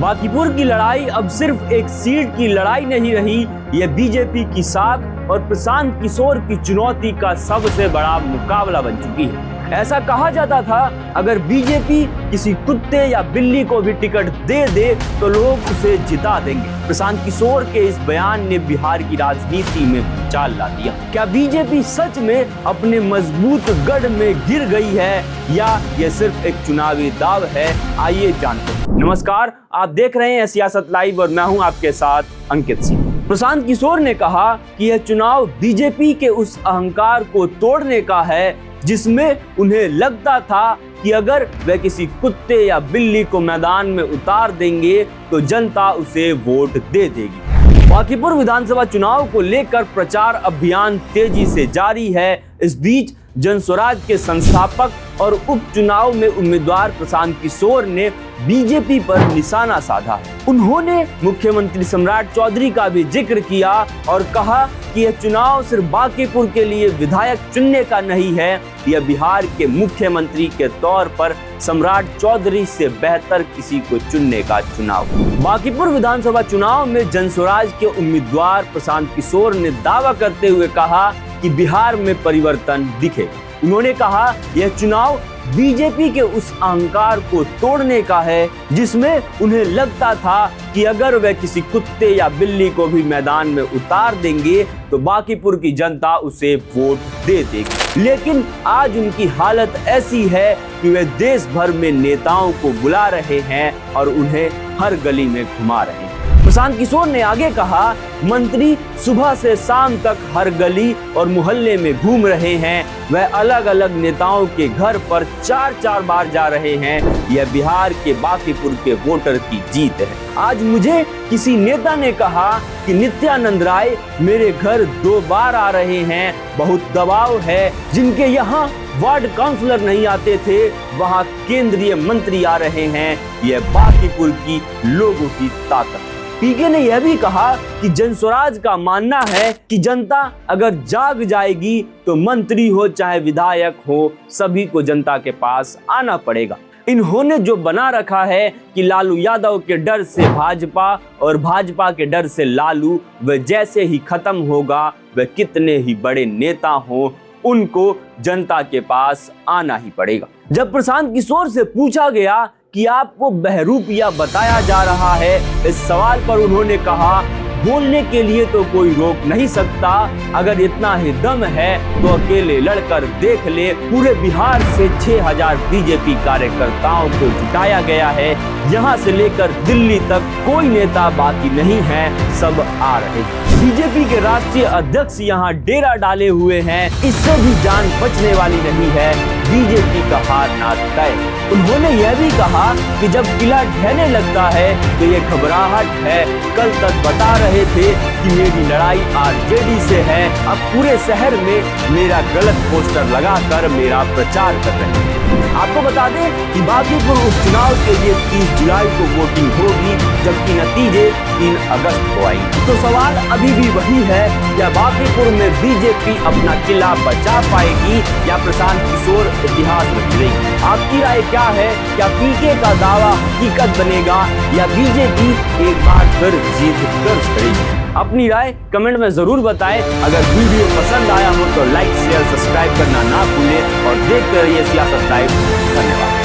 बांकीपुर की लड़ाई अब सिर्फ एक सीट की लड़ाई नहीं रही, यह बीजेपी की साख और प्रशांत किशोर की चुनौती का सबसे बड़ा मुकाबला बन चुकी है। ऐसा कहा जाता था, अगर बीजेपी किसी कुत्ते या बिल्ली को भी टिकट दे दे तो लोग उसे जिता देंगे। प्रशांत किशोर के इस बयान ने बिहार की राजनीति में भूचाल ला दिया। क्या बीजेपी सच में अपने मजबूत गढ़ में गिर गई है या यह सिर्फ एक चुनावी दाव है? आइए जानते हैं। नमस्कार, आप देख रहे हैं सियासत लाइव और मैं हूं आपके साथ अंकित सिंह। प्रशांत किशोर ने कहा कि यह चुनाव बीजेपी के उस अहंकार को तोड़ने का है जिसमें उन्हें लगता था कि अगर वे किसी कुत्ते या बिल्ली को मैदान में उतार देंगे तो जनता उसे वोट दे देगी। बांकीपुर विधानसभा चुनाव को लेकर प्रचार अभियान तेजी से जारी है। इस बीच जनस्वराज के संस्थापक और उपचुनाव में उम्मीदवार प्रशांत किशोर ने बीजेपी पर निशाना साधा। उन्होंने मुख्यमंत्री सम्राट चौधरी का भी जिक्र किया और कहा कि यह चुनाव सिर्फ बांकीपुर के लिए विधायक चुनने का नहीं है, यह बिहार के मुख्यमंत्री के तौर पर सम्राट चौधरी से बेहतर किसी को चुनने का चुनाव। बांकीपुर विधानसभा चुनाव में जनस्वराज के उम्मीदवार प्रशांत किशोर ने दावा करते हुए कहा कि बिहार में परिवर्तन दिखे। उन्होंने कहा यह चुनाव बीजेपी के उस अहंकार को तोड़ने का है जिसमें उन्हें लगता था कि अगर वे किसी कुत्ते या बिल्ली को भी मैदान में उतार देंगे तो बांकीपुर की जनता उसे वोट दे देगी। लेकिन आज उनकी हालत ऐसी है कि वे देश भर में नेताओं को बुला रहे हैं और उन्हें हर गली में घुमा रहे हैं। प्रशांत किशोर ने आगे कहा, मंत्री सुबह से शाम तक हर गली और मोहल्ले में घूम रहे हैं। वह अलग अलग नेताओं के घर पर 4-4 बार जा रहे हैं। यह बिहार के बांकीपुर के वोटर की जीत है। आज मुझे किसी नेता ने कहा कि नित्यानंद राय मेरे घर 2 बार आ रहे हैं। बहुत दबाव है। जिनके यहाँ वार्ड काउंसलर नहीं आते थे वहाँ केंद्रीय मंत्री आ रहे हैं। यह बांकीपुर की लोगों की ताकत। पीके ने यह भी कहा कि जनस्वराज का मानना है कि जनता अगर जाग जाएगी तो मंत्री हो चाहे विधायक हो, सभी को जनता के पास आना पड़ेगा। इन्होंने जो बना रखा है कि लालू यादव के डर से भाजपा और भाजपा के डर से लालू, वह जैसे ही खत्म होगा वह कितने ही बड़े नेता हों उनको जनता के पास आना ही पड़ेगा। जब प्रशांत किशोर से पूछा गया कि आपको बहरूपिया बताया जा रहा है, इस सवाल पर उन्होंने कहा, बोलने के लिए तो कोई रोक नहीं सकता। अगर इतना ही दम है तो अकेले लड़कर देख ले। पूरे बिहार से 6000 बीजेपी कार्यकर्ताओं को जुटाया गया है। यहाँ से लेकर दिल्ली तक कोई नेता बाकी नहीं है, सब आ रहे। बीजेपी के राष्ट्रीय अध्यक्ष यहाँ डेरा डाले हुए हैं। इससे भी जान बचने वाली नहीं है। बीजेपी का हारना तय। उन्होंने यह भी कहा कि जब किला ढहने लगता है तो ये घबराहट है। कल तक बता रहे थे कि मेरी लड़ाई आरजेडी से है, अब पूरे शहर में मेरा गलत पोस्टर लगाकर मेरा प्रचार कर रहे हैं। आपको बता दें कि बांकीपुर उपचुनाव के लिए 30 जुलाई को वोटिंग होगी, जबकि नतीजे 3 अगस्त को आएंगे। तो सवाल अभी भी वही है, क्या बांकीपुर में बीजेपी अपना किला बचा पाएगी या प्रशांत किशोर इतिहास में गिरेगी? आपकी राय क्या है? क्या पीके का दावा हकीकत बनेगा या बीजेपी एक बार फिर जीत दर्ज करेगी? अपनी राय कमेंट में जरूर बताएं। अगर वीडियो पसंद आया हो तो लाइक शेयर सब्सक्राइब करना ना भूलें और देखते रहिए सियासत लाइव। धन्यवाद।